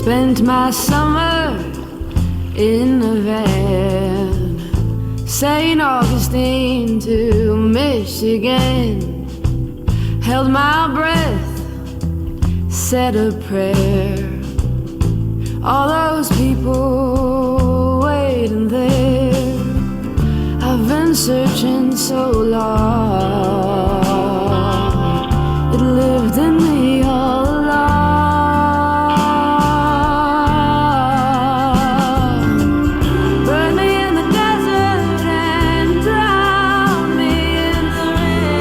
Spent my summer in a van, St. Augustine to Michigan. Held my breath, said a prayer. All those people waiting there. I've been searching so long. It lived in me all along. Burn me in the desert and drown me in the rain.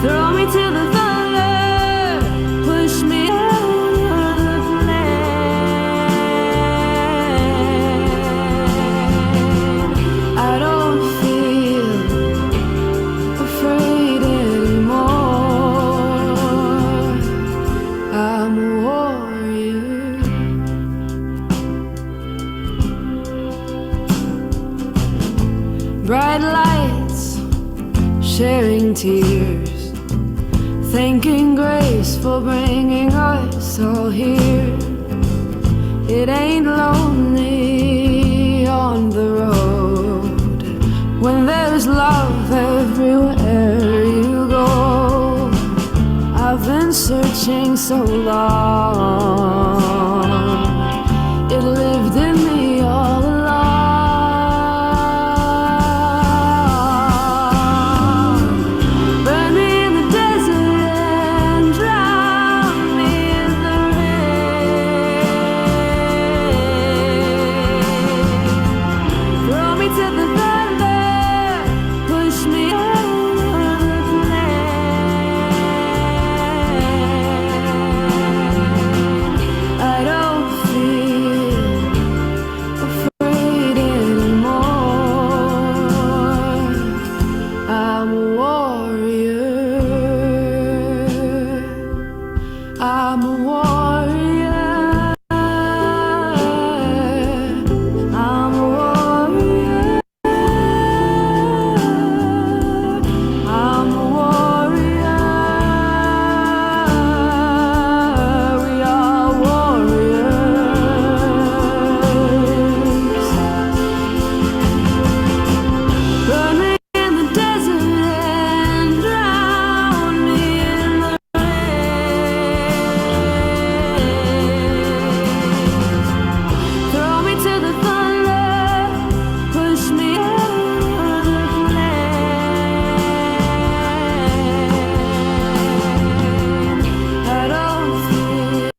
Throw me to the thunder, push me over the flame. I don't feel afraid anymore. I'm a warrior. Bright lights, sharing tears, thanking grace for bringing us all here. It ain't lonely on the road when there's love everywhere you go. I've been searching so long. It lived in me all along. Burn me in the desert and drown me in the rain. Throw me to the thunder, push me over the flame. I don't feel afraid anymore. I'm a warrior. I'm a warrior. I'm a warrior. I'm a warrior. We are warriors. Burn me in the desert and drown me in the rain. Throw me to the thunder, push me over the flame. I don't feel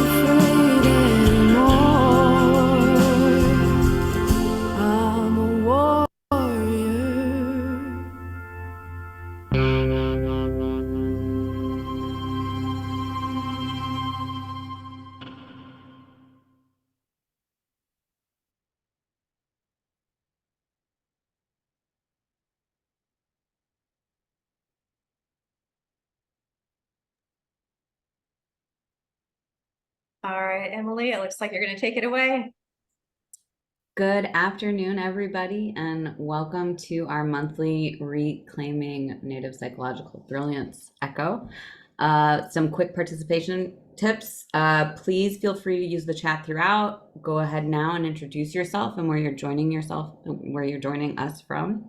afraid anymore. I'm a warrior. All right, Emily, it looks like you're going to take it away. Good afternoon, everybody, and welcome to our monthly Reclaiming Native Psychological Brilliance Echo. Some quick participation tips. Please feel free to use the chat throughout. Go ahead now and introduce yourself and where you're joining us from.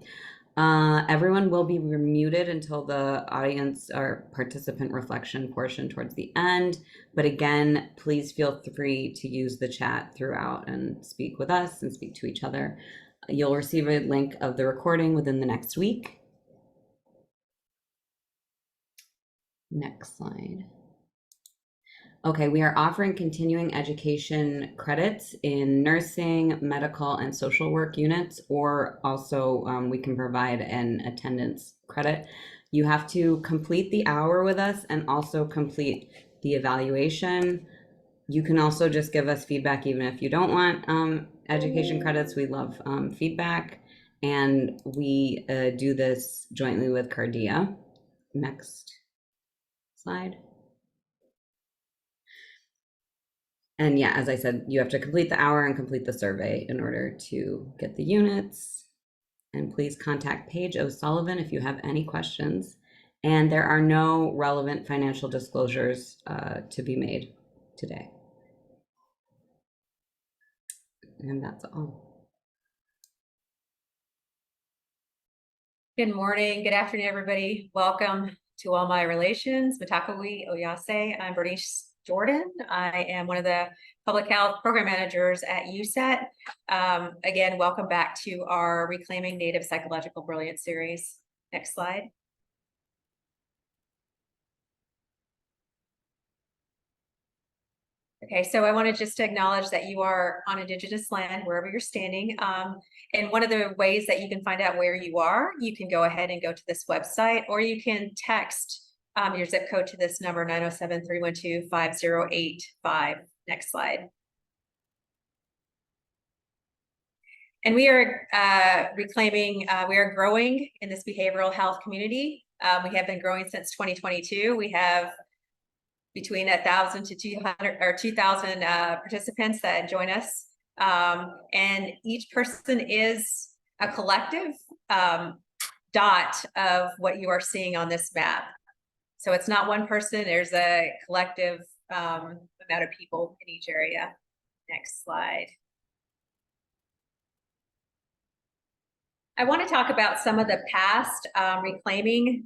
Everyone will be muted until the audience or participant reflection portion towards the end. But again, please feel free to use the chat throughout and speak with us and speak to each other. You'll receive a link of the recording within the next week. Next slide. Okay, we are offering continuing education credits in nursing, medical, and social work units, or also we can provide an attendance credit. You have to complete the hour with us and also complete the evaluation. You can also just give us feedback even if you don't want education credits. We love feedback, and we do this jointly with Cardia. Next slide. And yeah, as I said, you have to complete the hour and complete the survey in order to get the units. And please contact Paige O'Sullivan if you have any questions. And there are no relevant financial disclosures to be made today. And that's all. Good morning, good afternoon, everybody. Welcome to All My Relations, Mitakuwi Oyase. I'm Bernice Jordan. I am one of the public health program managers at USET. Again, welcome back to our Reclaiming Native Psychological Brilliance series. Next slide. Okay, so I want to just acknowledge that you are on Indigenous land, wherever you're standing. And one of the ways that you can find out where you are, you can go ahead and go to this website, or you can text your zip code to this number, 907-312-5085. Next slide. And we are reclaiming, we are growing in this behavioral health community. We have been growing since 2022. We have between 1,000 to 200 or 2,000 participants that join us. And each person is a collective dot of what you are seeing on this map. So it's not one person, there's a collective amount of people in each area. Next slide. I want to talk about some of the past reclaiming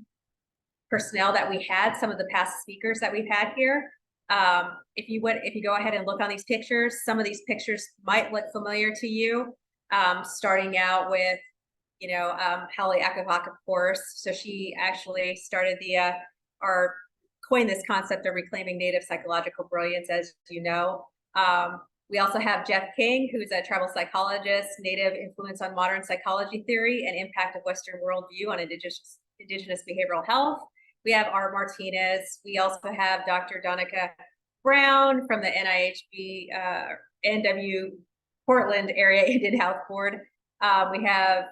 personnel that we had, some of the past speakers that we've had here. If you go ahead and look on these pictures, some of these pictures might look familiar to you. Starting out with, Hallie Akavak, of course. So she actually started or coined this concept of reclaiming Native psychological brilliance, as you know. We also have Jeff King, who's a tribal psychologist, Native influence on modern psychology theory and impact of Western worldview on indigenous behavioral health. We have R. Martinez. We also have Dr. Donica Brown from the NIHB NW Portland Area Indian Health Board. We have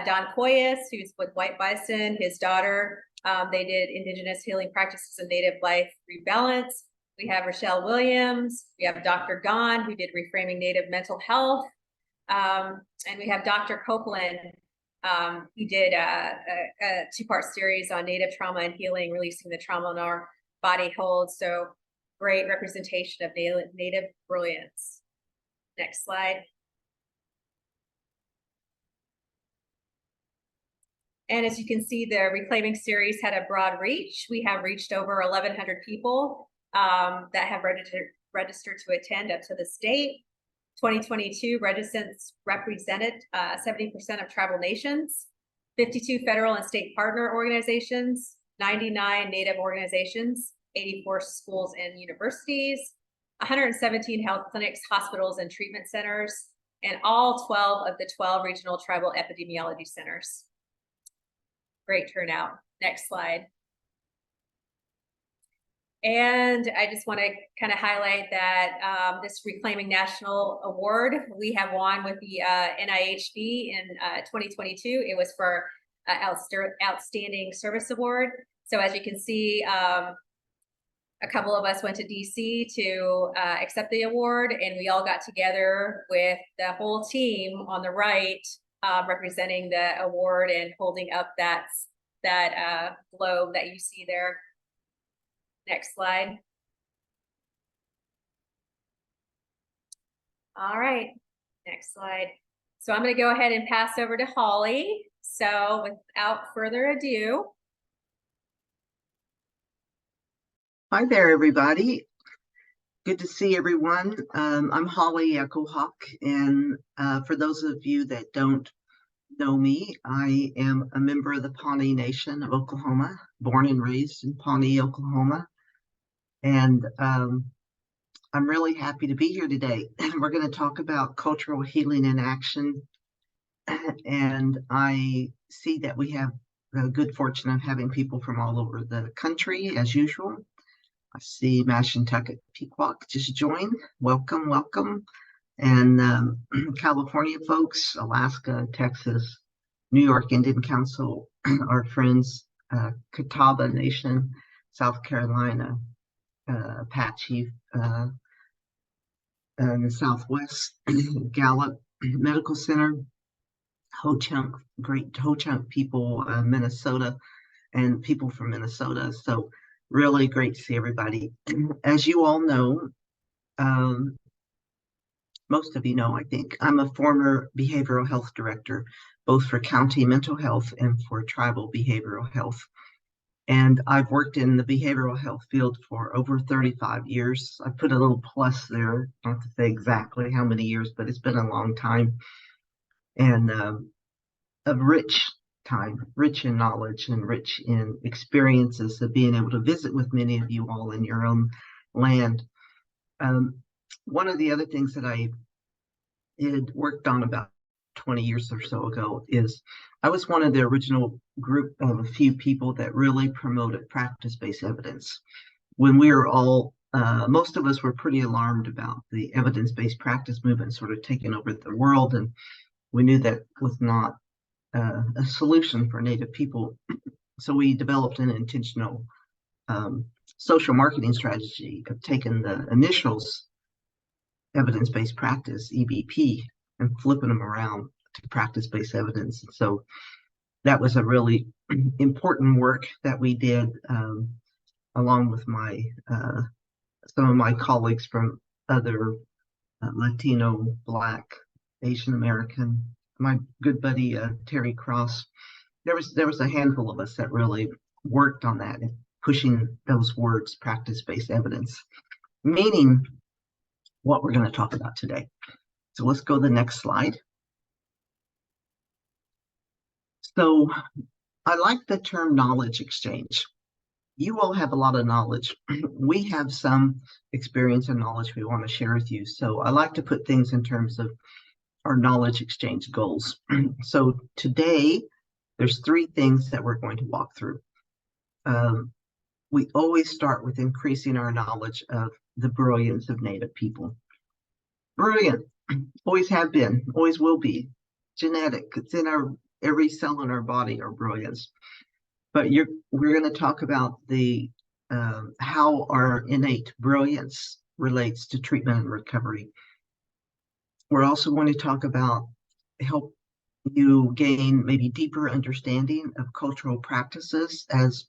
Don Coyas, who's with White Bison, his daughter. They did Indigenous healing practices and Native life rebalance. We have Rochelle Williams. We have Dr. Gahn, who did reframing Native mental health. And we have Dr. Copeland. He did a two-part series on Native trauma and healing, releasing the trauma in our body holds. So great representation of Native brilliance. Next slide. And as you can see, the Reclaiming series had a broad reach. We have reached over 1,100 people that have registered to attend up to this date. 2022 registrants represented 70% of tribal nations, 52 federal and state partner organizations, 99 Native organizations, 84 schools and universities, 117 health clinics, hospitals, and treatment centers, and all 12 of the 12 regional tribal epidemiology centers. Great turnout. Next slide. And I just want to kind of highlight that this Reclaiming National Award we have won with the NIHB in 2022. It was for Outstanding Service Award. So as you can see, a couple of us went to DC to accept the award, and we all got together with the whole team on the right, representing the award and holding up that globe that you see there. Next slide. All right, next slide. So I'm going to go ahead and pass over to Holly. So without further ado. Hi there, everybody. Good to see everyone. I'm Holly Echohawk, and for those of you that don't know me, I am a member of the Pawnee Nation of Oklahoma, born and raised in Pawnee, Oklahoma. And I'm really happy to be here today. We're going to talk about cultural healing in action. And I see that we have the good fortune of having people from all over the country, as usual. I see Mashantucket Pequot just joined. Welcome, welcome. And California folks, Alaska, Texas, New York Indian Council, our friends, Catawba Nation, South Carolina, Apache, in the Southwest, Gallup Medical Center, Ho-Chunk, great Ho-Chunk people, Minnesota, and people from Minnesota. So really great to see everybody. As you all know, most of you know, I think, I'm a former behavioral health director, both for county mental health and for tribal behavioral health. And I've worked in the behavioral health field for over 35 years. I put a little plus there, not to say exactly how many years, but it's been a long time. And a rich time, rich in knowledge and rich in experiences of being able to visit with many of you all in your own land. One of the other things that I had worked on about 20 years or so ago is I was one of the original group of a few people that really promoted practice-based evidence. When we were all, most of us were pretty alarmed about the evidence-based practice movement sort of taking over the world, and we knew that was not a solution for Native people. So we developed an intentional social marketing strategy of taking the initials evidence-based practice, EBP, and flipping them around to practice-based evidence. So that was a really important work that we did, along with my some of my colleagues from other Latino, Black, Asian American, my good buddy Terry Cross. There was a handful of us that really worked on that, pushing those words, practice-based evidence, meaning what we're going to talk about today. So let's go to the next slide. So I like the term knowledge exchange. You all have a lot of knowledge. We have some experience and knowledge we want to share with you. So I like to put things in terms of our knowledge exchange goals. So today, there's 3 things that we're going to walk through. We always start with increasing our knowledge of the brilliance of Native people. Brilliant, always have been, always will be. Genetic, it's in every cell in our body, our brilliance. But we're going to talk about the how our innate brilliance relates to treatment and recovery. We're also going to talk about help you gain maybe deeper understanding of cultural practices as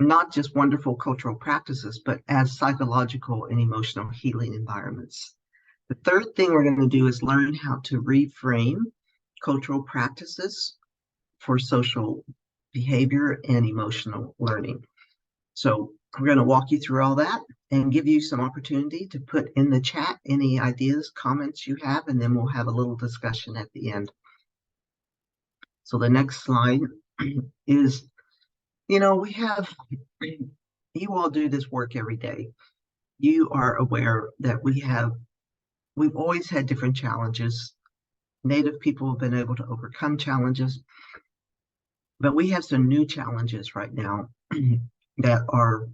not just wonderful cultural practices, but as psychological and emotional healing environments. The third thing we're going to do is learn how to reframe cultural practices for social behavior and emotional learning. So we're going to walk you through all that and give you some opportunity to put in the chat any ideas, comments you have, and then we'll have a little discussion at the end. So the next slide is, you all do this work every day. You are aware that we've always had different challenges. Native people have been able to overcome challenges, but we have some new challenges right now that are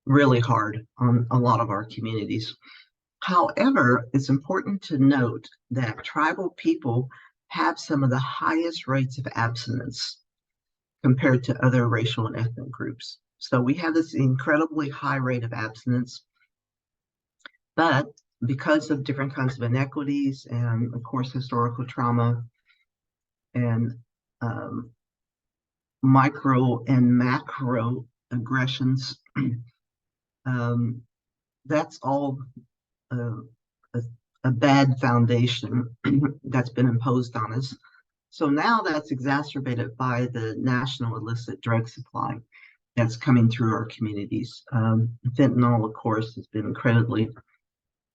really hard on a lot of our communities. However, it's important to note that tribal people have some of the highest rates of abstinence compared to other racial and ethnic groups. So we have this incredibly high rate of abstinence, but because of different kinds of inequities and, of course, historical trauma and micro and macro aggressions, that's all a bad foundation that's been imposed on us. So now that's exacerbated by the national illicit drug supply that's coming through our communities. Fentanyl, of course, has been incredibly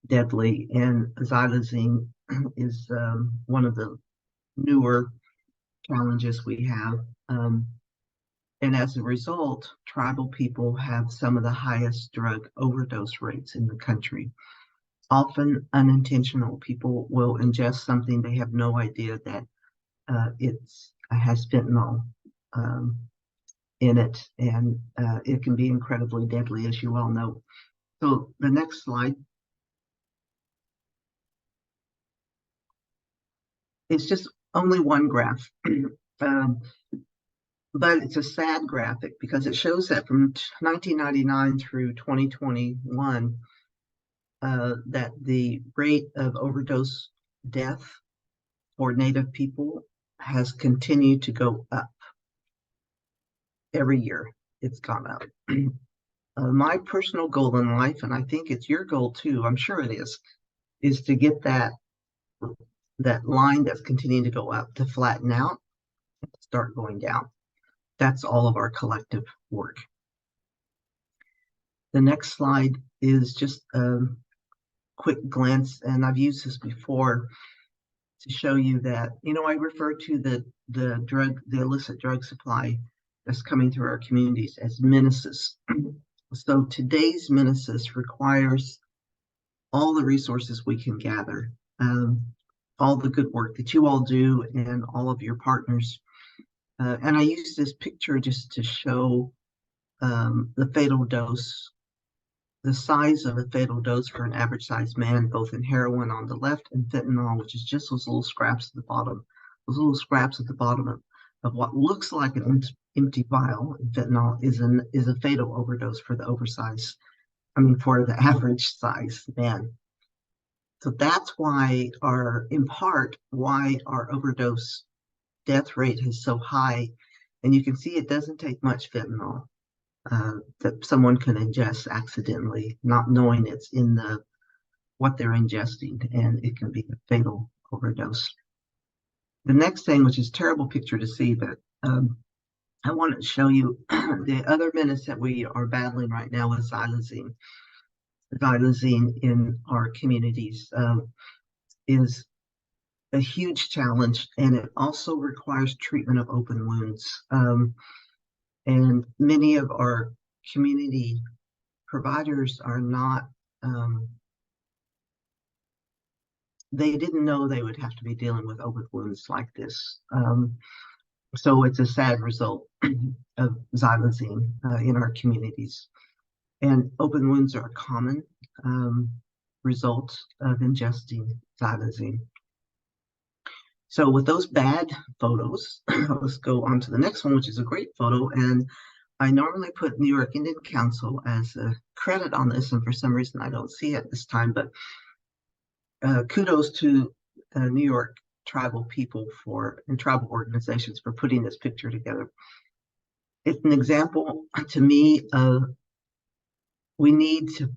deadly, and xylazine is one of the newer challenges we have. And as a result, tribal people have some of the highest drug overdose rates in the country. Often unintentional. People will ingest something, they have no idea that it has fentanyl in it, and it can be incredibly deadly, as you all know. So the next slide is just only one graph. But it's a sad graphic because it shows that from 1999 through 2021, that the rate of overdose death for Native people has continued to go up. Every year it's gone up. My personal goal in life, and I think it's your goal too, I'm sure it is to get that line that's continuing to go up to flatten out and start going down. That's all of our collective work. The next slide is just a quick glance, and I've used this before to show you that, I refer to the illicit drug supply that's coming through our communities as menaces. So today's menaces requires all the resources we can gather, all the good work that you all do and all of your partners. And I use this picture just to show the fatal dose, the size of a fatal dose for an average sized man, both in heroin on the left and fentanyl, which is just those little scraps at the bottom. Those little scraps at the bottom of what looks like an empty vial in fentanyl is a fatal overdose for for the average size man. So that's why in part, why our overdose death rate is so high. And you can see it doesn't take much fentanyl that someone can ingest accidentally, not knowing it's in what they're ingesting, and it can be a fatal overdose. The next thing, which is a terrible picture to see, but I wanted to show you the other menace that we are battling right now is xylazine. Xylazine in our communities is a huge challenge, and it also requires treatment of open wounds. And many of our community providers are not, they didn't know they would have to be dealing with open wounds like this. So it's a sad result of xylazine in our communities. And open wounds are a common result of ingesting xylazine. So with those bad photos, let's go on to the next one, which is a great photo. And I normally put New York Indian Council as a credit on this, and for some reason I don't see it this time, but kudos to New York tribal people and tribal organizations for putting this picture together. It's an example to me of we need to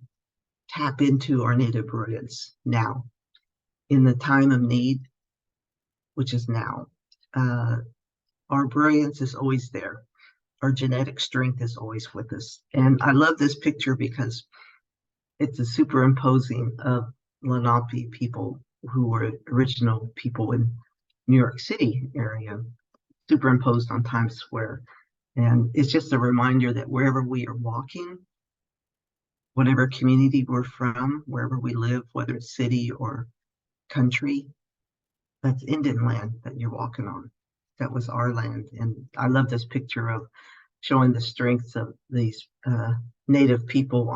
tap into our native brilliance now, in the time of need, which is now. Our brilliance is always there. Our genetic strength is always with us. And I love this picture because it's a superimposing of Lenape people who were original people in New York City area, superimposed on Times Square. And it's just a reminder that wherever we are walking, whatever community we're from, wherever we live, whether it's city or country, that's Indian land that you're walking on. That was our land. And I love this picture of showing the strengths of these native people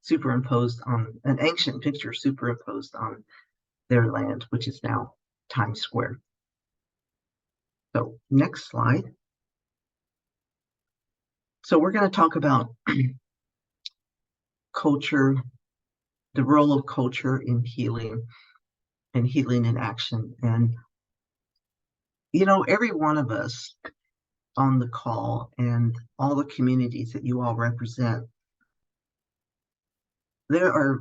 superimposed on an ancient picture, superimposed on their land, which is now Times Square. So next slide. So we're going to talk about culture, the role of culture in healing and healing in action. And, every one of us on the call and all the communities that you all represent, there are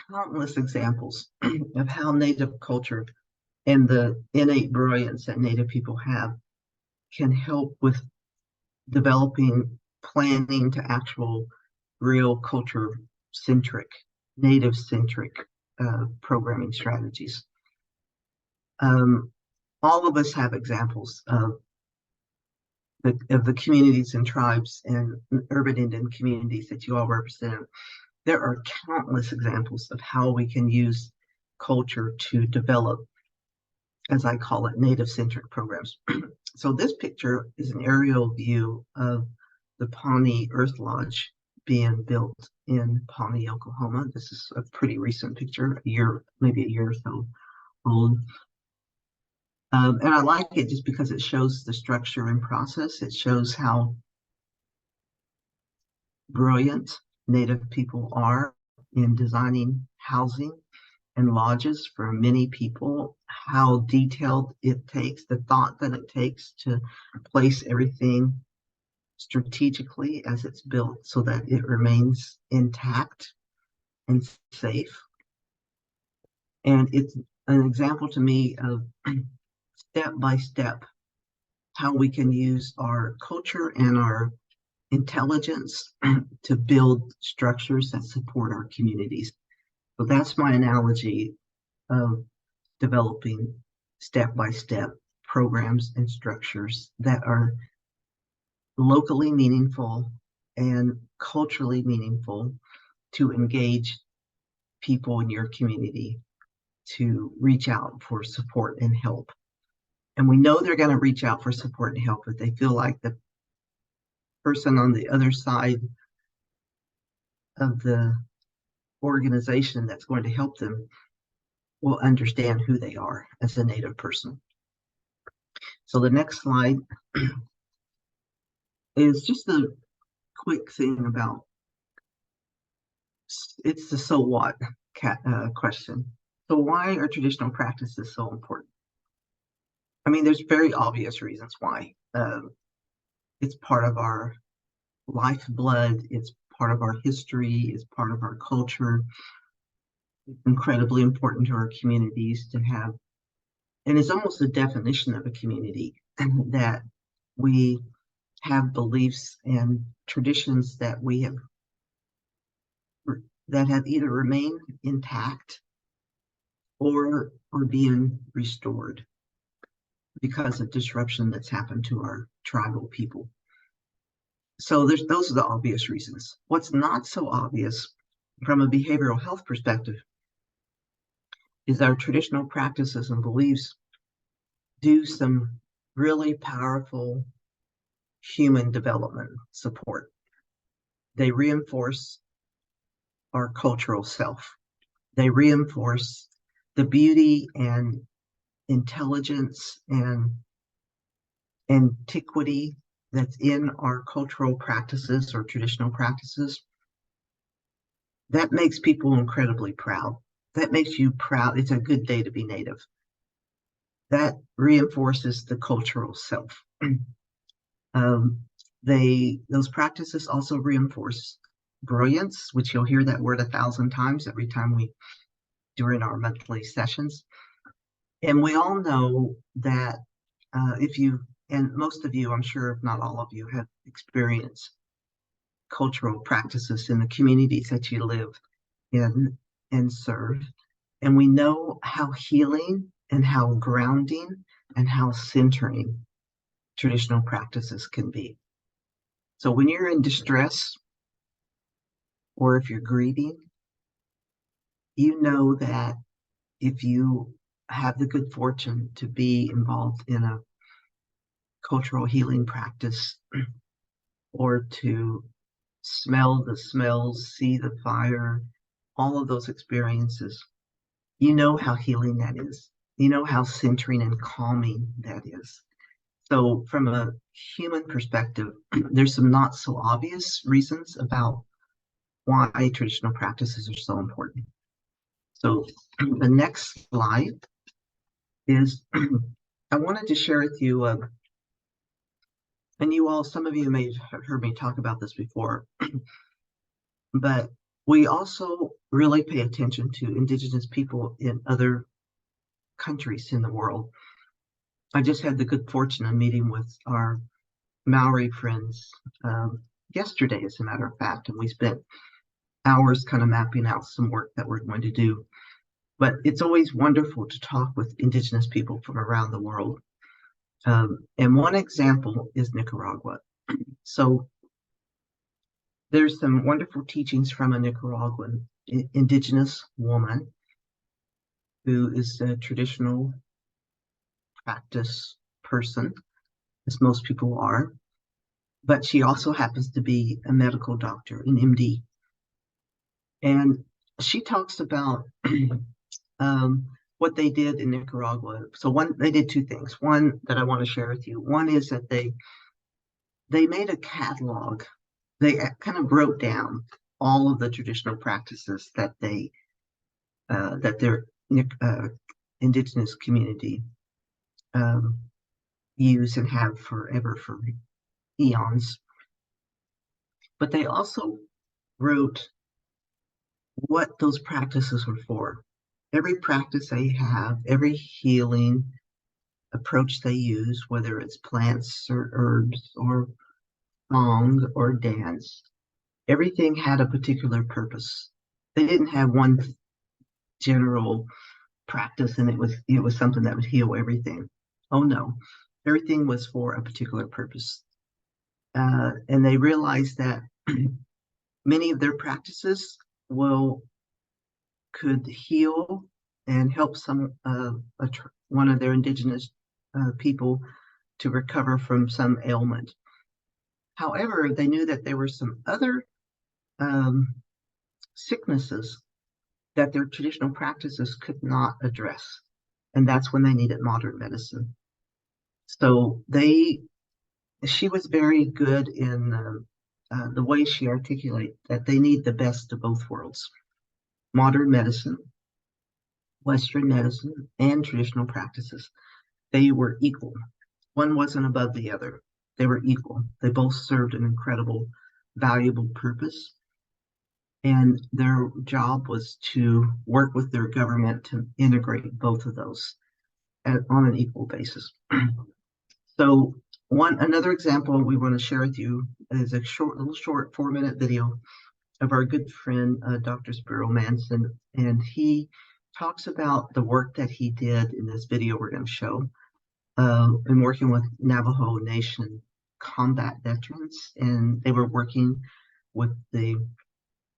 countless examples of how Native culture and the innate brilliance that Native people have can help with developing, planning to actual real culture-centric, Native-centric programming strategies. All of us have examples of the communities and tribes and urban Indian communities that you all represent. There are countless examples of how we can use culture to develop, as I call it, Native-centric programs. So this picture is an aerial view of the Pawnee Earth Lodge being built in Pawnee, Oklahoma. This is a pretty recent picture, maybe a year or so old. And I like it just because it shows the structure and process. It shows how brilliant Native people are in designing housing and lodges for many people, how detailed it takes, the thought that it takes to place everything strategically as it's built so that it remains intact and safe. And it's an example to me of step by step how we can use our culture and our intelligence to build structures that support our communities. So that's my analogy of developing step by step programs and structures that are locally meaningful and culturally meaningful to engage people in your community to reach out for support and help. And we know they're going to reach out for support and help if they feel like the person on the other side of the organization that's going to help them will understand who they are as a Native person. So the next slide is just a quick thing about, it's the so what question. So why are traditional practices so important? I mean, there's very obvious reasons why. It's part of our lifeblood, it's part of our history, it's part of our culture. It's incredibly important to our communities to have, and it's almost the definition of a community, that we have beliefs and traditions that we have either remained intact or are being restored because of disruption that's happened to our tribal people. So those are the obvious reasons. What's not so obvious from a behavioral health perspective is our traditional practices and beliefs do some really powerful human development support. They reinforce our cultural self. They reinforce the beauty and intelligence and antiquity that's in our cultural practices or traditional practices. That makes people incredibly proud. That makes you proud. It's a good day to be Native. That reinforces the cultural self. Those practices also reinforce brilliance, which you'll hear that word 1,000 times every time during our monthly sessions. And we all know that and most of you, I'm sure if not all of you, have experienced cultural practices in the communities that you live in and serve. And we know how healing and how grounding and how centering traditional practices can be. So when you're in distress or if you're grieving, you know that if you have the good fortune to be involved in a cultural healing practice or to smell the smells, see the fire, all of those experiences, you know how healing that is. You know how centering and calming that is. So from a human perspective, there's some not so obvious reasons about why traditional practices are so important. So the next slide is, I wanted to share with you, and you all, some of you may have heard me talk about this before, but we also really pay attention to Indigenous people in other countries in the world. I just had the good fortune of meeting with our Maori friends yesterday, as a matter of fact, and we spent hours kind of mapping out some work that we're going to do. But it's always wonderful to talk with Indigenous people from around the world. And one example is Nicaragua. So there's some wonderful teachings from a Nicaraguan Indigenous woman who is a traditional practice person, as most people are, but she also happens to be a medical doctor, an MD. And she talks about what they did in Nicaragua. So they did two things. One that I want to share with you. One is that they made a catalog. They kind of wrote down all of the traditional practices that they that their indigenous community use and have forever for eons. But they also wrote what those practices were for. Every practice they have, every healing approach they use, whether it's plants or herbs or song or dance, everything had a particular purpose. They didn't have one general practice and it was something that would heal everything. Oh no, everything was for a particular purpose. And they realized that many of their practices could heal and help one of their indigenous people to recover from some ailment. However, they knew that there were some other sicknesses that their traditional practices could not address, and that's when they needed modern medicine. So she was very good in the way she articulated that they need the best of both worlds: modern medicine, Western medicine, and traditional practices. They were equal. One wasn't above the other. They were equal. They both served an incredible, valuable purpose. And their job was to work with their government to integrate both of those on an equal basis. So another example we want to share with you is a little short 4-minute video of our good friend, Dr. Spiro Manson. And he talks about the work that he did in this video we're going to show in working with Navajo Nation combat veterans. And they were working with the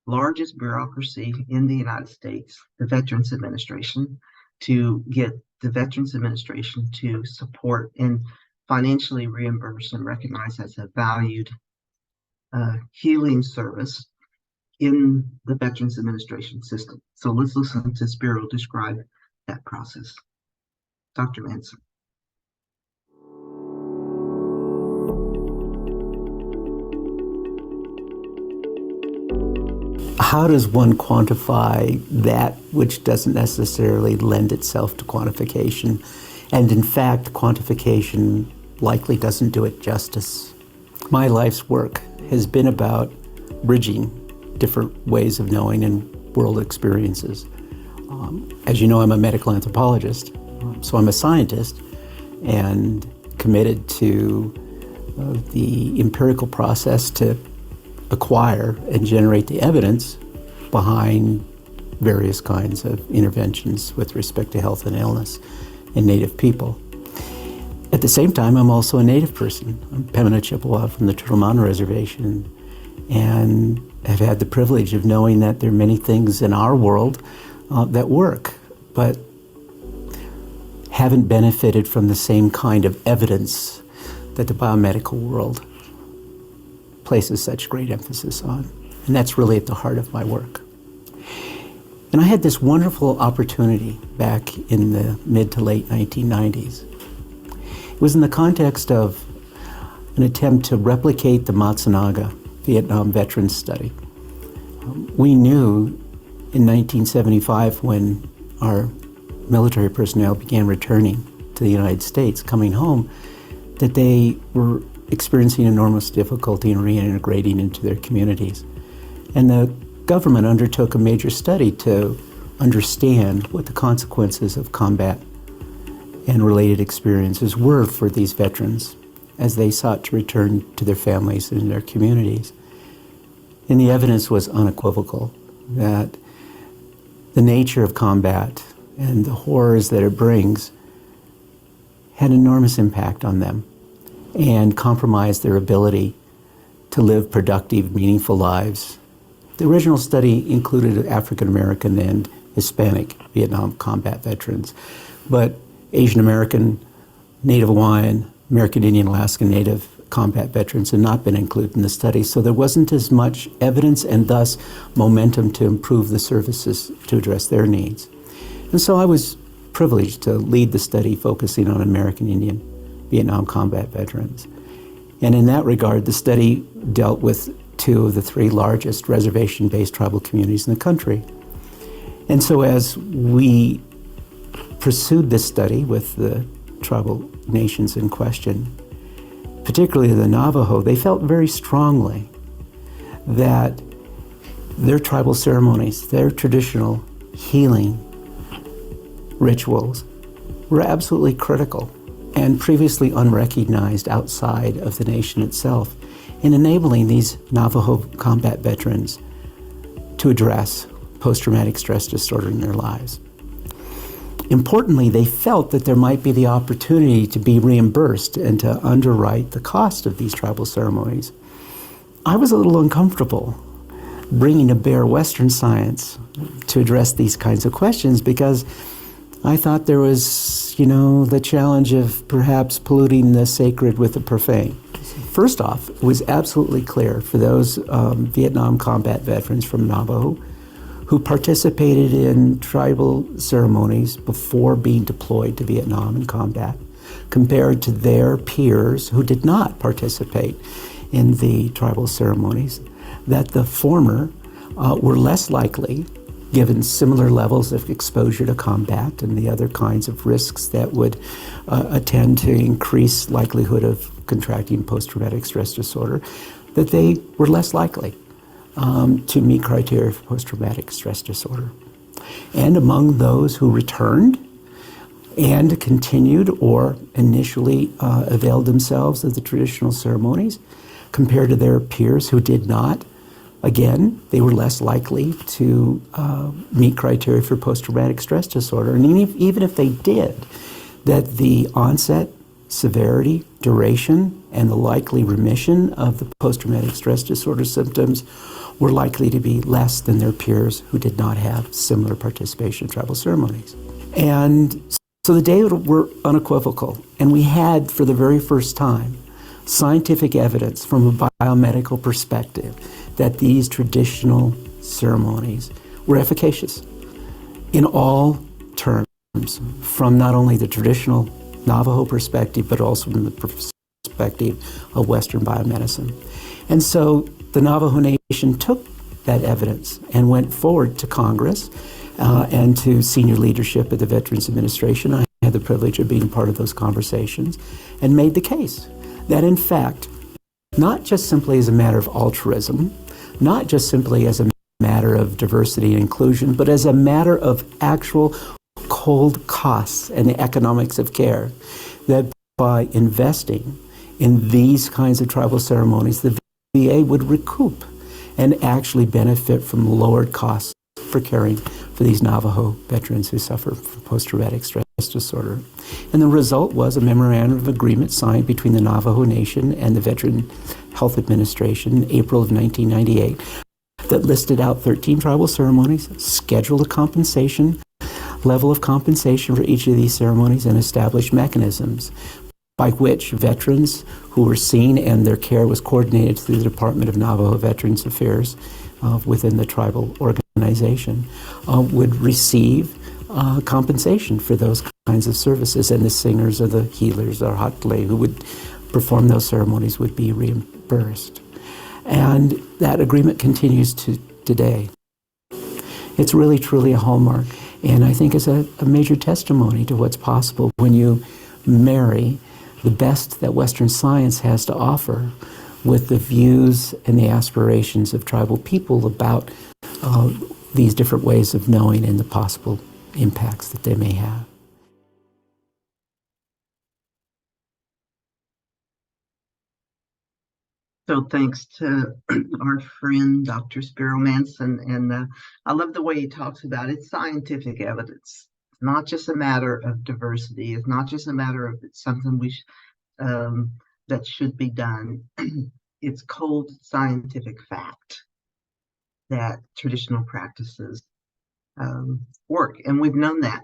largest bureaucracy in the United States, the Veterans Administration, to get the Veterans Administration to support and financially reimburse and recognize as a valued healing service in the Veterans Administration system. So let's listen to Spiro describe that process. Dr. Manson. How does one quantify that which doesn't necessarily lend itself to quantification? And in fact, quantification likely doesn't do it justice. My life's work has been about bridging different ways of knowing and world experiences. As you know, I'm a medical anthropologist, so I'm a scientist and committed to the empirical process to acquire and generate the evidence behind various kinds of interventions with respect to health and illness in Native people. At the same time, I'm also a Native person. I'm Pemina Chippewa from the Turtle Mountain Reservation, and have had the privilege of knowing that there are many things in our world that work, but haven't benefited from the same kind of evidence that the biomedical world places such great emphasis on. And that's really at the heart of my work. And I had this wonderful opportunity back in the mid to late 1990s. It was in the context of an attempt to replicate the Matsunaga Vietnam Veterans Study. We knew in 1975, when our military personnel began returning to the United States, coming home, that they were experiencing enormous difficulty in reintegrating into their communities. And the government undertook a major study to understand what the consequences of combat and related experiences were for these veterans as they sought to return to their families and their communities. And the evidence was unequivocal that the nature of combat and the horrors that it brings had enormous impact on them and compromised their ability to live productive, meaningful lives. The original study included African American and Hispanic Vietnam combat veterans, but Asian American, Native Hawaiian, American Indian, Alaskan Native combat veterans had not been included in the study, so there wasn't as much evidence and thus momentum to improve the services to address their needs. And so I was privileged to lead the study focusing on American Indian Vietnam combat veterans. And in that regard, the study dealt with two of the three largest reservation-based tribal communities in the country. And so as we pursued this study with the tribal nations in question, particularly the Navajo, they felt very strongly that their tribal ceremonies, their traditional healing rituals were absolutely critical and previously unrecognized outside of the nation itself in enabling these Navajo combat veterans to address post-traumatic stress disorder in their lives. Importantly, they felt that there might be the opportunity to be reimbursed and to underwrite the cost of these tribal ceremonies. I was a little uncomfortable bringing to bear Western science to address these kinds of questions because I thought there was, the challenge of perhaps polluting the sacred with the profane. First off, it was absolutely clear for those Vietnam combat veterans from Navajo who participated in tribal ceremonies before being deployed to Vietnam in combat, compared to their peers who did not participate in the tribal ceremonies, that the former were less likely, given similar levels of exposure to combat and the other kinds of risks that would attend to increase likelihood of contracting post-traumatic stress disorder, that they were less likely to meet criteria for post-traumatic stress disorder. And among those who returned and continued or initially availed themselves of the traditional ceremonies, compared to their peers who did not, again, they were less likely to meet criteria for post-traumatic stress disorder. And even if they did, that the onset, severity, duration, and the likely remission of the post-traumatic stress disorder symptoms were likely to be less than their peers who did not have similar participation in tribal ceremonies. And so the data were unequivocal, and we had, for the very first time, scientific evidence from a biomedical perspective that these traditional ceremonies were efficacious in all terms, from not only the traditional Navajo perspective, but also from the perspective of Western biomedicine. And so the Navajo Nation took that evidence and went forward to Congress and to senior leadership at the Veterans Administration. I had the privilege of being part of those conversations and made the case that, in fact, not just simply as a matter of altruism, not just simply as a matter of diversity and inclusion, but as a matter of actual cold costs and the economics of care, that by investing in these kinds of tribal ceremonies, the VA would recoup and actually benefit from lowered costs for caring for these Navajo veterans who suffer from post-traumatic stress disorder. And the result was a memorandum of agreement signed between the Navajo Nation and the Veteran Health Administration in April of 1998 that listed out 13 tribal ceremonies, scheduled a compensation, level of compensation for each of these ceremonies, and established mechanisms by which veterans who were seen and their care was coordinated through the Department of Navajo Veterans Affairs within the tribal organization would receive compensation for those kinds of services, and the singers or the healers or hatle who would perform those ceremonies would be reimbursed. And that agreement continues to today. It's really, truly a hallmark, and I think is a major testimony to what's possible when you marry the best that Western science has to offer with the views and the aspirations of tribal people about these different ways of knowing and the possible impacts that they may have. So thanks to our friend, Dr. Spiro Manson, and I love the way he talks about it. It's scientific evidence. It's not just a matter of diversity. It's not just a matter of it's something that should be done. It's cold scientific fact that traditional practices work, and we've known that.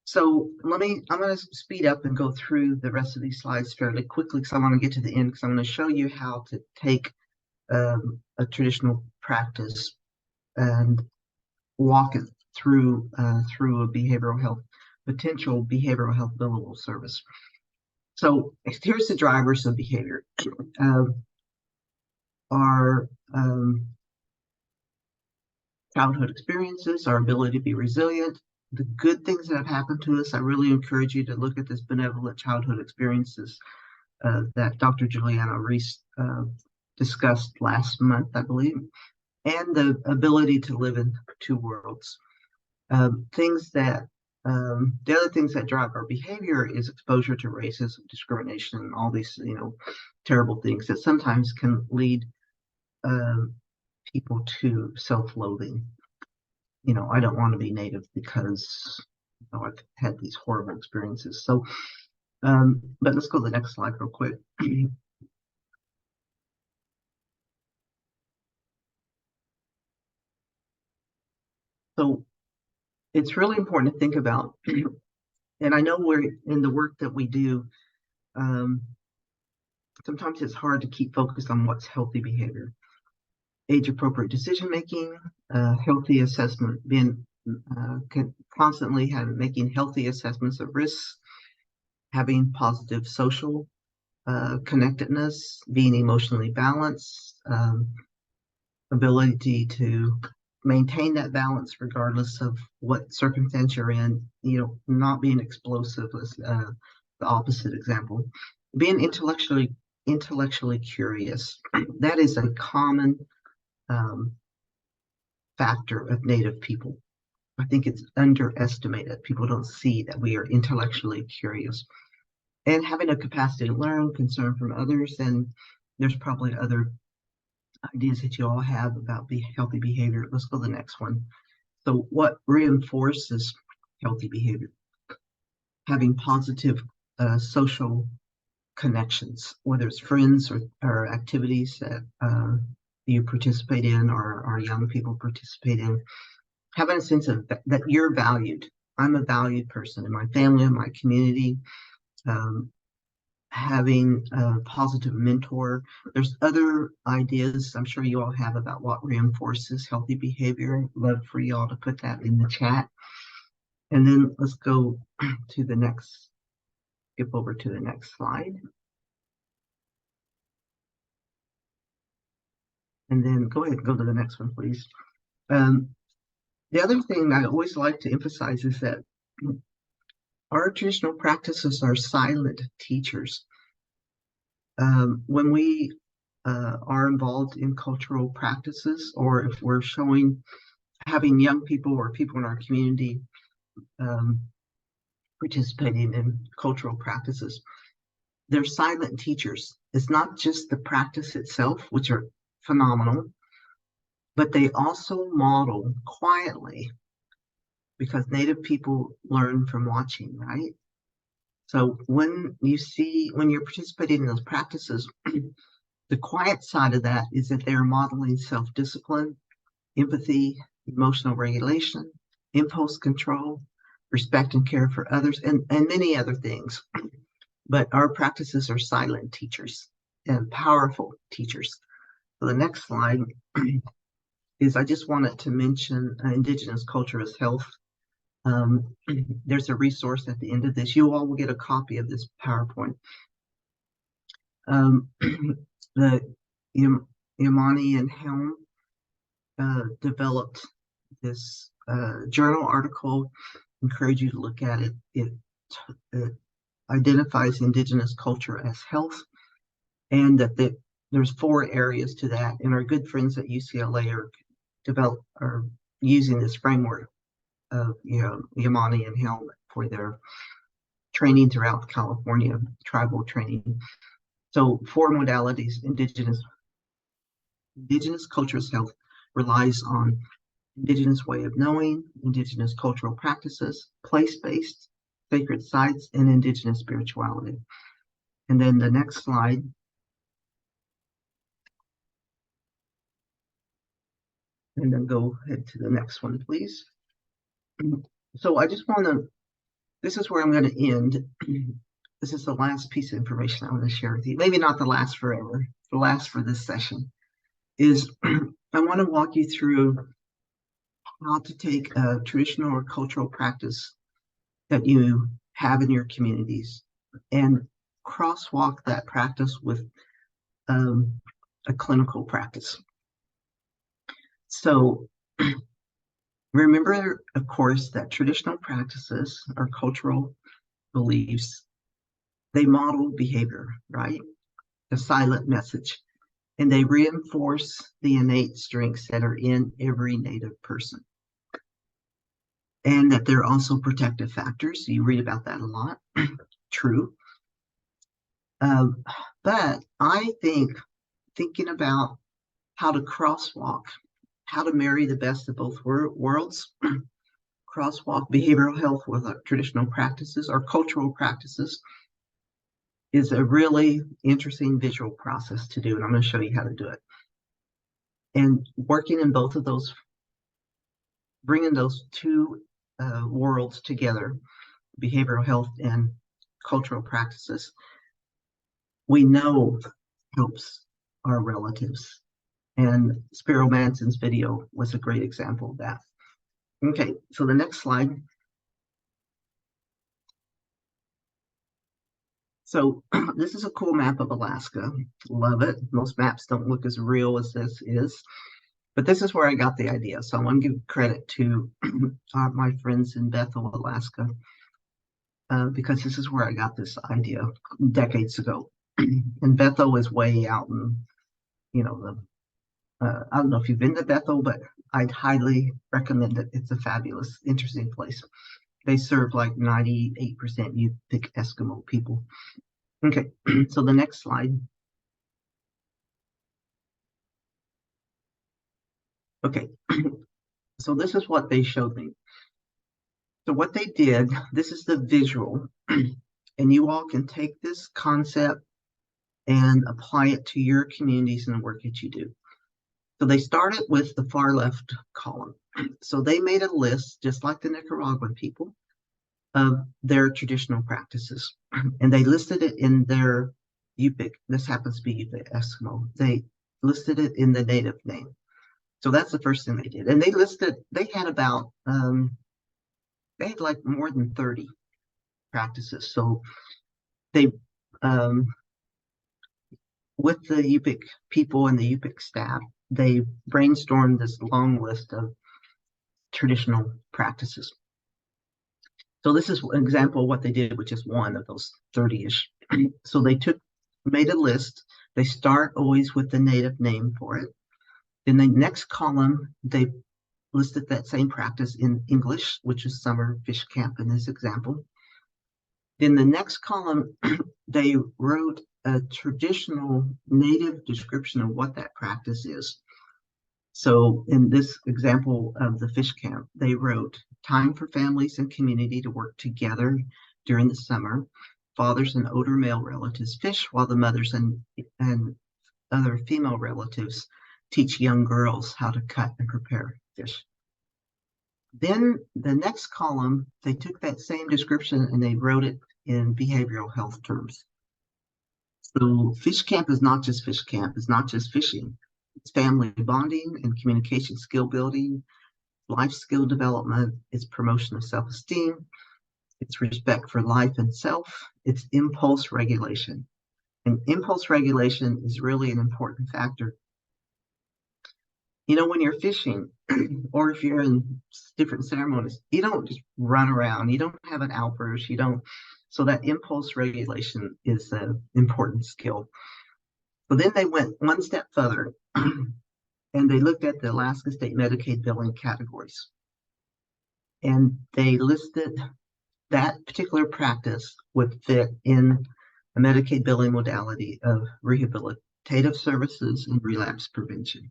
So I'm going to speed up and go through the rest of these slides fairly quickly because I want to get to the end, because I'm going to show you how to take a traditional practice and walk it through a potential behavioral health billable service. So here's the drivers of behavior. childhood experiences, our ability to be resilient, the good things that have happened to us. I really encourage you to look at this benevolent childhood experiences that Dr. Juliana Reese discussed last month, I believe, and the ability to live in two worlds. The other things that drive our behavior is exposure to racism, discrimination, and all these, terrible things that sometimes can lead people to self-loathing. I don't want to be Native because I've had these horrible experiences. So, but let's go to the next slide real quick. So it's really important to think about, and I know we're in the work that we do, sometimes it's hard to keep focused on what's healthy behavior. Age-appropriate decision-making, healthy assessment, being constantly making healthy assessments of risks, having positive social connectedness, being emotionally balanced, ability to maintain that balance regardless of what circumstance you're in, not being explosive is the opposite example. Being intellectually curious. That is a common factor of Native people. I think it's underestimated. People don't see that we are intellectually curious. And having a capacity to learn, concern from others, and there's probably other ideas that you all have about healthy behavior. Let's go to the next one. So what reinforces healthy behavior? Having positive social connections, whether it's friends or activities that you participate in or our young people participate in. Having a sense of that you're valued. I'm a valued person in my family, in my community. Having a positive mentor. There's other ideas I'm sure you all have about what reinforces healthy behavior. Love for you all to put that in the chat. And then let's go to the next, skip over to the next slide. And then go ahead and go to the next one, please. The other thing I always like to emphasize is that our traditional practices are silent teachers. When we are involved in cultural practices, or if we're having young people or people in our community participating in cultural practices, they're silent teachers. It's not just the practice itself, which are phenomenal, but they also model quietly, because Native people learn from watching, right? So when you're participating in those practices, the quiet side of that is that they're modeling self-discipline, empathy, emotional regulation, impulse control, respect and care for others, and many other things. But our practices are silent teachers and powerful teachers. So the next slide is, I just wanted to mention Indigenous culture as health. There's a resource at the end of this. You all will get a copy of this PowerPoint. The Yamani and Helm developed this journal article. Encourage you to look at it. It identifies Indigenous culture as health, and that there's 4 areas to that. And our good friends at UCLA are using this framework of Yamani and Helm for their training throughout California, tribal training. So 4 modalities. Indigenous culture's health relies on Indigenous way of knowing, Indigenous cultural practices, place-based, sacred sites, and Indigenous spirituality. And then the next slide. And then go ahead to the next one, please. So I just this is where I'm going to end. This is the last piece of information I want to share with you. Maybe not the last forever, the last for this session, is I want to walk you through how to take a traditional or cultural practice that you have in your communities and crosswalk that practice with a clinical practice. So Remember, of course, that traditional practices or cultural beliefs, they model behavior, right? A silent message. And they reinforce the innate strengths that are in every Native person. And that they're also protective factors. You read about that a lot. True. But I think thinking about how to crosswalk, how to marry the best of both worlds, crosswalk behavioral health with traditional practices or cultural practices, is a really interesting visual process to do. And I'm going to show you how to do it. And working in both of those, bringing those two worlds together, behavioral health and cultural practices, we know helps our relatives. And Spiro Manson's video was a great example of that. Okay, so the next slide. So this is a cool map of Alaska. Love it. Most maps don't look as real as this is, but this is where I got the idea. So I want to give credit to my friends in Bethel, Alaska, because this is where I got this idea decades ago. And Bethel is way out in, you know, I don't know if you've been to Bethel, but I'd highly recommend it. It's a fabulous, interesting place. They serve like 98% Yupik Eskimo people. Okay, so the next slide. Okay, so this is what they showed me. So what they did, this is the visual, and you all can take this concept and apply it to your communities and the work that you do. So they started with the far left column. So they made a list, just like the Nicaraguan people, of their traditional practices. And they listed it in their Yupik. This happens to be Yupik Eskimo. They listed it in the native name. So that's the first thing they did. And they listed, they had about, they had like more than 30 practices. So they, with the Yupik people and the Yupik staff, they brainstormed this long list of traditional practices. So this is an example of what they did with just one of those 30-ish. So they made a list. They start always with the native name for it. In the next column, they listed that same practice in English, which is summer fish camp in this example. In the next column, they wrote a traditional native description of what that practice is. So in this example of the fish camp, they wrote time for families and community to work together during the summer. Fathers and older male relatives fish while the mothers and other female relatives teach young girls how to cut and prepare fish. Then the next column, they took that same description and they wrote it in behavioral health terms. So fish camp is not just fish camp, it's not just fishing. It's family bonding and communication skill building, life skill development, it's promotion of self-esteem, it's respect for life and self, it's impulse regulation. And impulse regulation is really an important factor. You know, when you're fishing or if you're in different ceremonies, you don't just run around, you don't have an outburst, you don't. So that impulse regulation is an important skill. But then they went one step further and they looked at the Alaska State Medicaid billing categories. And they listed that particular practice would fit in a Medicaid billing modality of rehabilitative services and relapse prevention.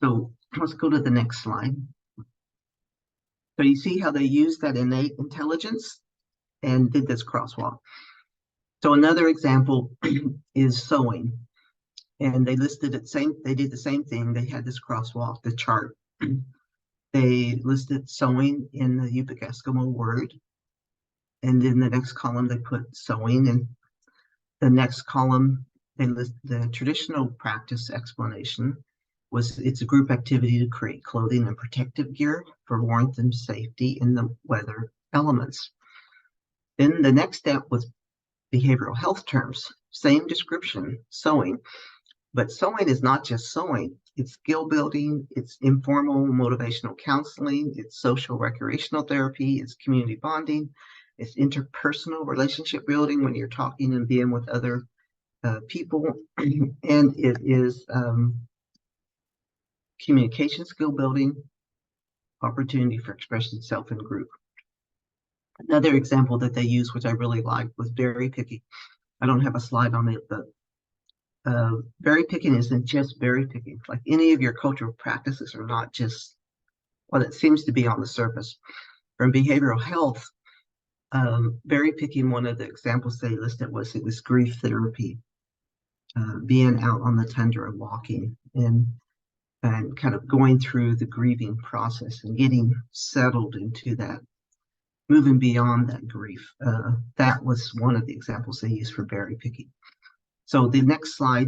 So let's go to the next slide. So you see how they used that innate intelligence and did this crosswalk. So another example is sewing. And they listed it they did the same thing. They had this crosswalk, the chart. They listed sewing in the Yupik Eskimo word. And in the next column, they put sewing. And the next column, they list the traditional practice explanation was it's a group activity to create clothing and protective gear for warmth and safety in the weather elements. Then the next step was behavioral health terms, same description, sewing. But sewing is not just sewing. It's skill building, it's informal motivational counseling, it's social recreational therapy, it's community bonding, it's interpersonal relationship building when you're talking and being with other people, and it is communication skill building, opportunity for expressing self in group. Another example that they use, which I really liked, was berry picking. I don't have a slide on it, but berry picking isn't just berry picking. Like any of your cultural practices are not just what it seems to be on the surface. From behavioral health, berry picking, one of the examples they listed was it was grief therapy, being out on the tundra, walking and kind of going through the grieving process and getting settled into that, moving beyond that grief. That was one of the examples they used for berry picking. So the next slide,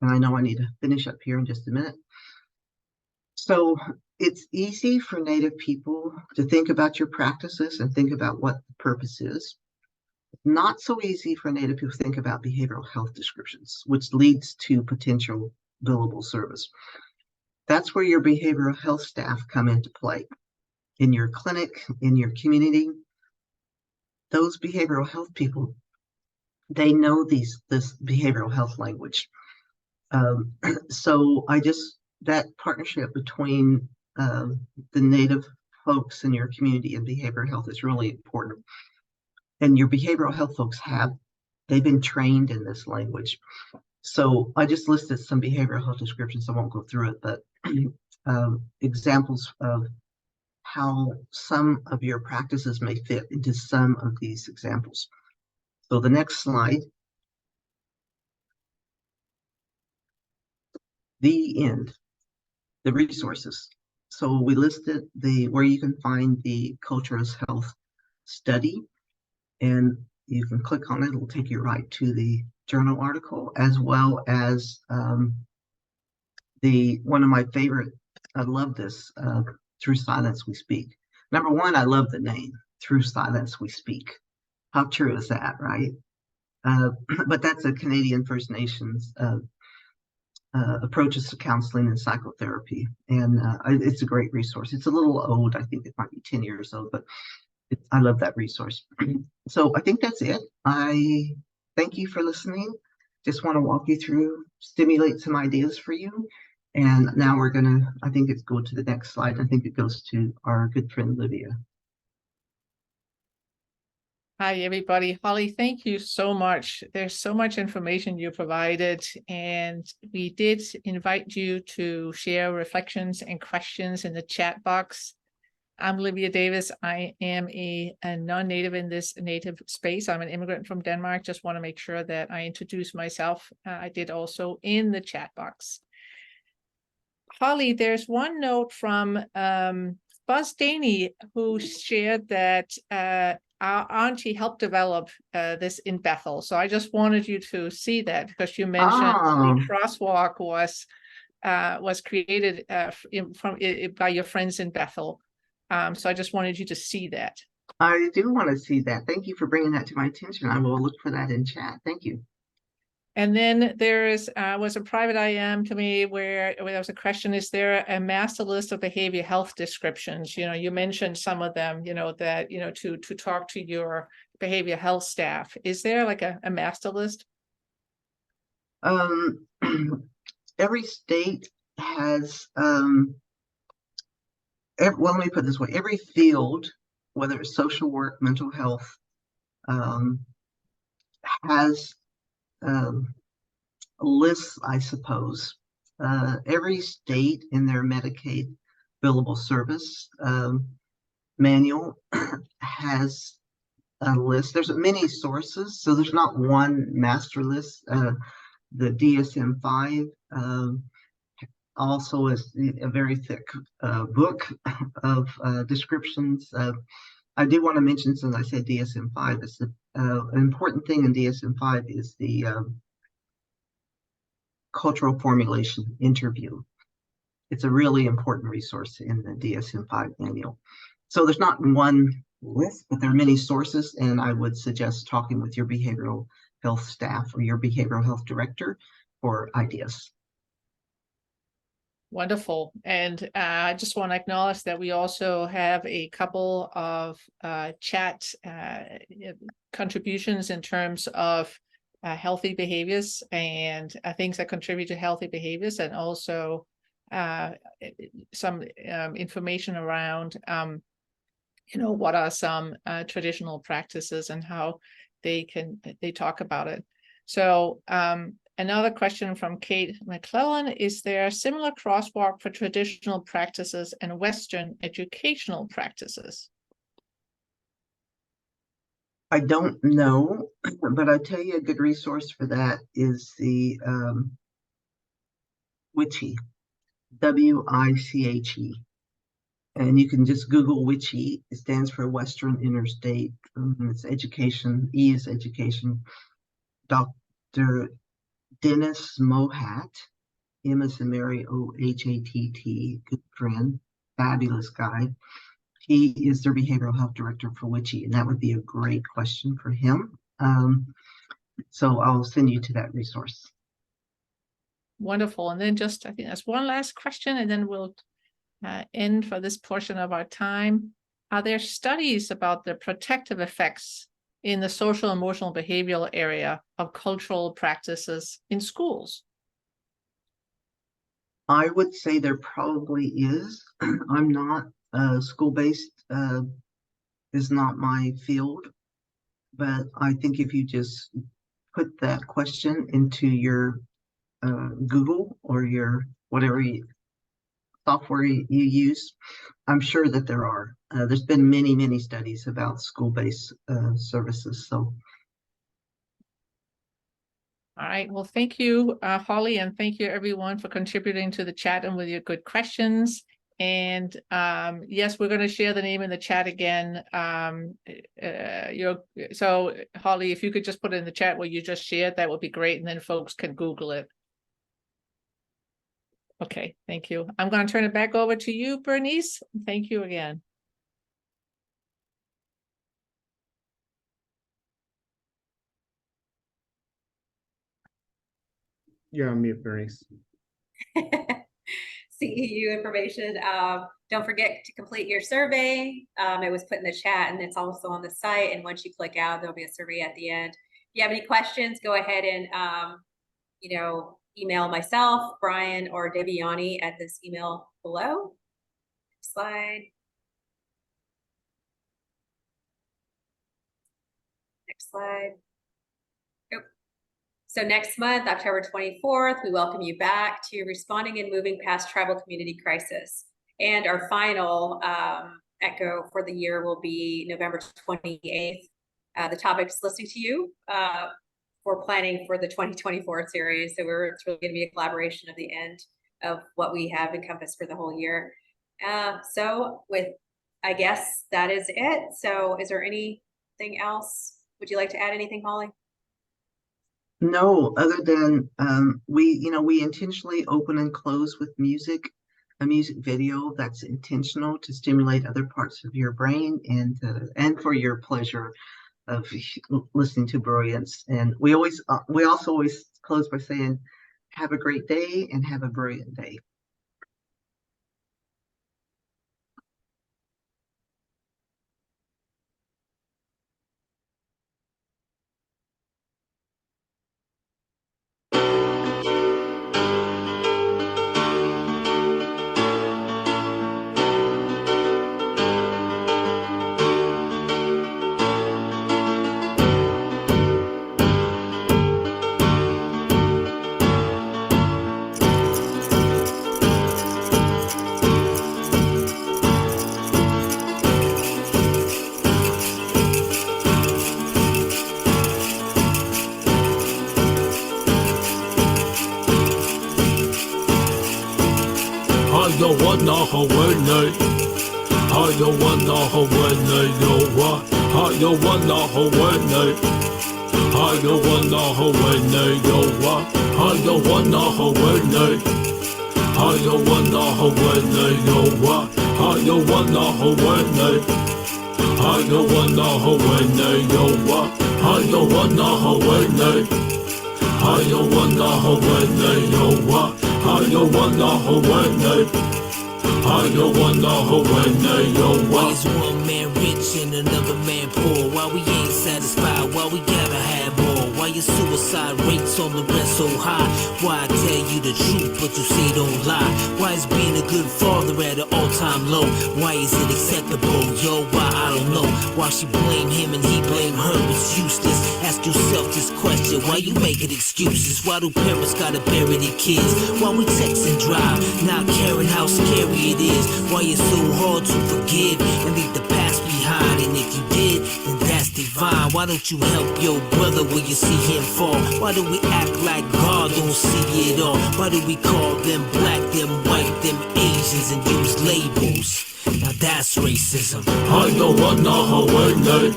and I know I need to finish up here in just a minute. So it's easy for Native people to think about your practices and think about what the purpose is. Not so easy for Native people to think about behavioral health descriptions, which leads to potential billable service. That's where your behavioral health staff come into play. In your clinic, in your community, those behavioral health people, they know this behavioral health language. So that partnership between the Native folks in your community and behavioral health is really important. And your behavioral health folks they've been trained in this language. So I just listed some behavioral health descriptions. I won't go through it, but examples of how some of your practices may fit into some of these examples. So the next slide. The end, the resources. So we listed where you can find the Cultures Health study, and you can click on it. It'll take you right to the journal article, as well as one of my favorite, I love this, Through Silence We Speak. Number one, I love the name, Through Silence We Speak. How true is that, right? But that's a Canadian First Nations approaches to counseling and psychotherapy. And it's a great resource. It's a little old. I think it might be 10 years old, but I love that resource. So I think that's it. I thank you for listening. Just want to walk you through, stimulate some ideas for you. And now we're going to, I think it's go to the next slide. I think it goes to our good friend, Livia. Hi, everybody. Holly, thank you so much. There's so much information you provided, and we did invite you to share reflections and questions in the chat box. I'm Livia Davis. I am a non-native in this native space. I'm an immigrant from Denmark. Just want to make sure that I introduce myself. I did also in the chat box. Holly, there's one note from Buzz Daney, who shared that our auntie helped develop this in Bethel. So I just wanted you to see that, because you mentioned the crosswalk was created by your friends in Bethel. So I just wanted you to see that. I do want to see that. Thank you for bringing that to my attention. I will look for that in chat. Thank you. And then there was a private IM to me where there was a question: is there a master list of behavior health descriptions? You know, you mentioned some of them, that, to talk to your behavior health staff. Is there like a master list? Every state has, well, let me put it this way. Every field, whether it's social work, mental health, has lists, I suppose. Every state in their Medicaid billable service manual has a list. There's many sources, so there's not one master list. The DSM-5 also is a very thick book of descriptions. I do want to mention, since I said DSM-5, it's an important thing in DSM-5 is the cultural formulation interview. It's a really important resource in the DSM-5 manual. So there's not one list, but there are many sources, and I would suggest talking with your behavioral health staff or your behavioral health director for ideas. Wonderful. And I just want to acknowledge that we also have a couple of chat contributions in terms of healthy behaviors and things that contribute to healthy behaviors, and also some information around, what are some traditional practices and how they talk about it. So another question from Kate McClellan: is there a similar crosswalk for traditional practices and Western educational practices? I don't know, but I'll tell you a good resource for that is the WICHE, WICHE. And you can just Google WICHE. It stands for Western Interstate. It's education. E is education. Dr. Dennis Mohat, M as in Mary, OHATT, good friend, fabulous guy. He is their behavioral health director for WICHE, and that would be a great question for him. So I'll send you to that resource. Wonderful. And then just, I think that's one last question, and then we'll end for this portion of our time. Are there studies about the protective effects in the social, emotional, behavioral area of cultural practices in schools? I would say there probably is. I'm not school-based, is not my field, but I think if you just put that question into your Google or your whatever software you use, I'm sure that there are. There's been many studies about school-based services. So. All right. Well, thank you, Holly, and thank you everyone for contributing to the chat and with your good questions. And yes, we're going to share the name in the chat again. So Holly, if you could just put it in the chat what you just shared, that would be great. And then folks can Google it. Okay, thank you. I'm going to turn it back over to you, Bernice. Thank you again. You're on mute, Bernice. CEU information. Don't forget to complete your survey. It was put in the chat and it's also on the site. And once you click out, there'll be a survey at the end. If you have any questions, go ahead and, email myself, Brian, or Debiani at this email below. Next slide. Next slide. Yep. So next month, October 24th, we welcome you back to Responding and Moving Past Tribal Community Crisis. And our final echo for the year will be November 28th. The topic is listening to you for planning for the 2024 series. So it's really going to be a collaboration of the end of what we have encompassed for the whole year. I guess that is it. So is there anything else? Would you like to add anything, Holly? No, other than we intentionally open and close with music, a music video that's intentional to stimulate other parts of your brain and for your pleasure of listening to Brilliance. And we also always close by saying, have a great day and have a brilliant day. How you wonder how when they know what? How you wonder how when they? How you wonder how when they know Why what? is one man rich and another man poor? Why we ain't satisfied? Why we gotta have more? Why your suicide rates on the rest so high? Why I tell you the truth but you say don't lie? Why is being a good father at an all-time low? Why is it acceptable? Yo, why I don't know. Why she blame him and he blame her? It's useless. Ask yourself this question. Why you making excuses? Why do parents gotta bury their kids? Why we text and drive, not caring how scary it is? Why it's so hard to forgive and leave the past behind? And if you did, then that's divine. Why don't you help your brother when you see him fall? Why do we act like God don't see it all? Why do we call them black, them white, them Asians and use labels? Now that's racism. How you wonder how when they?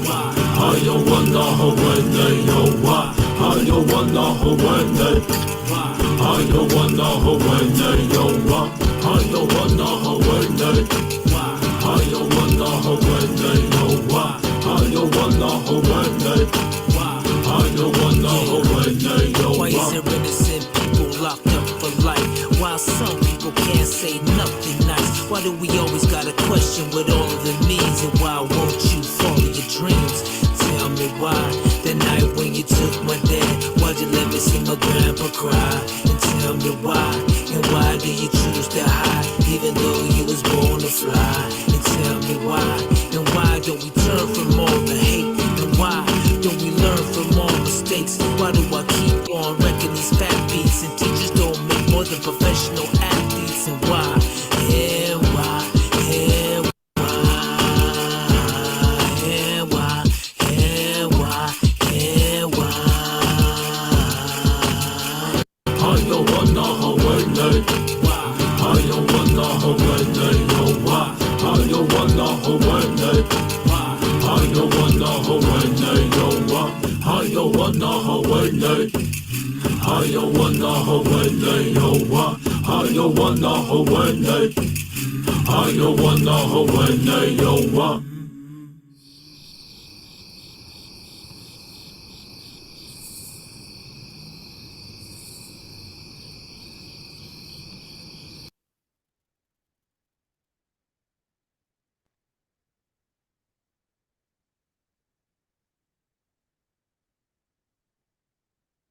Why? How you wonder how when they know what? How you wonder how when they? Why? How you wonder how when they know what? How you wonder how when they? Why? How you wonder how when they know what? How you wonder how when they? Why? How you wonder how when they know Why is what? there innocent people locked up for life? While some people can't say nothing nice. Why do we always gotta question what all of it means? And why won't you follow your dreams? Tell me why. The night when you took my dad, why'd you let me see my grandpa cry? And tell me why. And why do you choose to hide, even though you was born to fly? And tell me why. And why don't we turn from all the hate? And why don't we learn from all mistakes? Why do I keep on wrecking these fat beats? And teachers don't make more than professional athletes. And why? And why? And why? And why? And why? How you wonder how when they? Why? How you wonder how when they know what? How you wonder how when they? Why? How you wonder how when they know what? How you wonder how when they? How you wonder how when they know what? How you wonder how when they? How you wonder how when they know what?